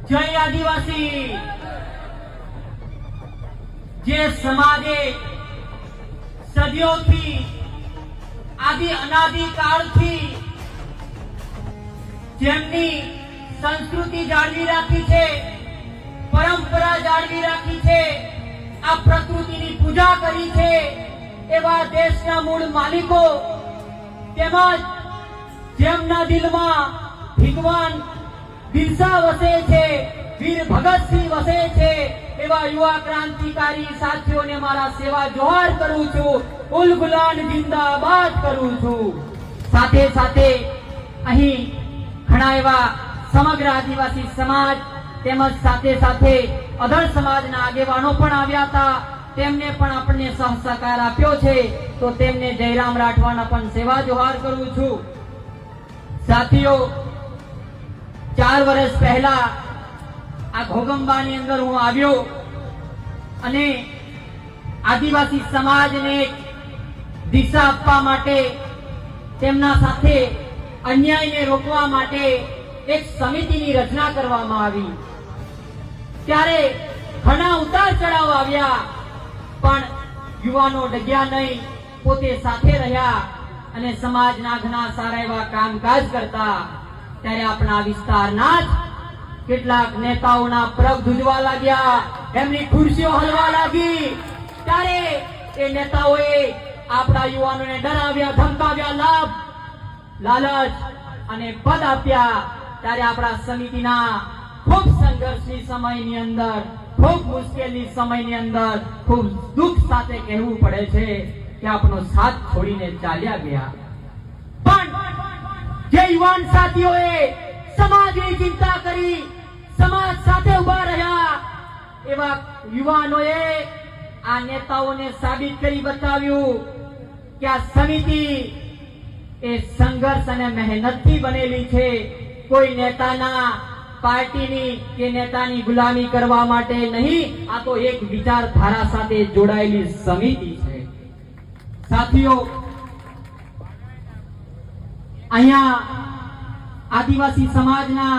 જય આદિવાસી। જે સમાજે સદીઓથી આદિ અનાદિ કાળથી જેમની સંસ્કૃતિ જાળવી રાખી છે, પરંપરા જાળવી રાખી છે, આ પ્રકૃતિની પૂજા કરી છે, એવા દેશના મૂળ માલિકો તેમજ જેમના દિલમાં ભગવાન બિરસા વસે છે, વીર ભગતસિંહ વસે છે, એવા યુવા ક્રાંતિકારી સાથીઓને મારા સેવા જોહાર કરું છું, ઉલ ગુલાન જિંદાબાદ કરું છું। સાથે સાથે અહીં ઘણા એવા સમગ્ર આદિવાસી સમાજ તેમજ સાથે સાથે અધર સમાજના આગેવાનો પણ આવ્યા હતા, તેમને પણ આપણને સહકાર આપ્યો છે, તો તેમને જયરામ રાઠવાના પણ સેવા જોહાર કરું છું। સાથીઓ, 4 વર્ષ પહેલા આ ઘોગંબાની અંદર હું આવ્યો અને આદિવાસી સમાજને દિશા આપવા માટે, તેમના સાથે અન્યાયને રોકવા માટે એક સમિતિની રચના કરવામાં આવી। ત્યારે ઘણા ઉતાર ચઢાવ આવ્યા, પણ યુવાનો ડગ્યા નહીં, પોતે સાથે રહ્યા અને સમાજના ઘણા સારા એવા કામકાજ કરતા। ત્યારે આપણા વિસ્તારના જ કેટલાક નેતાઓના પગ ધ્રુજવા લાગ્યા, એમની ખુરશીઓ હલવા લાગી। ત્યારે એ નેતાઓએ આપણા યુવાનોને ડરાવ્યા, ધમકાવ્યા, લાભ લાલચ અને પદ આપ્યા। ત્યારે આપણા સમિતિના ખૂબ સંઘર્ષની સમયની અંદર, ખૂબ મુશ્કેલની સમયની અંદર ખૂબ દુઃખ સાથે કહેવું પડે છે કે આપણો સાથ છોડીને ચાલ્યા ગયા। પણ જે યુવાન સાથીઓએ સમાજની ચિંતા કરી, સમાજ સાથે ઉભા રહ્યા, એવા યુવાનોએ આ નેતાઓને સાબિત કરી બતાવ્યું કે આ સમિતિ એ સંઘર્ષ અને મહેનતથી બનેલી છે, કોઈ નેતાના પાર્ટીની કે નેતાની ગુલામી કરવા માટે નહીં, આ તો એક વિચારધારા સાથે જોડાયેલી સમિતિ છે। સાથીઓ, અહીંયા આદિવાસી સમાજના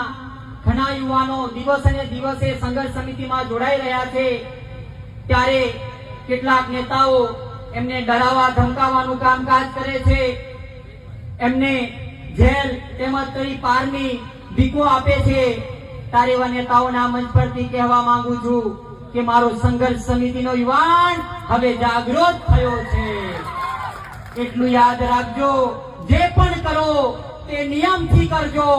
ઘણા યુવાનો દિવસ અને દિવસે સંઘર્ષ સમિતિમાં જોડાઈ રહ્યા છે। ત્યારે કેટલાક નેતાઓ એમને ડરાવવા ધમકાવવાનું કામકાજ કરે છે, એમને જેલ તેમજ કઈ પારની ભીખો આપે છે। ત્યારે એવા નેતાઓના મંચ પરથી કહેવા માંગુ છું કે મારો સંઘર્ષ સમિતિનો યુવાન હવે જાગૃત થયો છે। એટલું યાદ રાખજો, જે પણ કરો તે નિયમથી કરજો।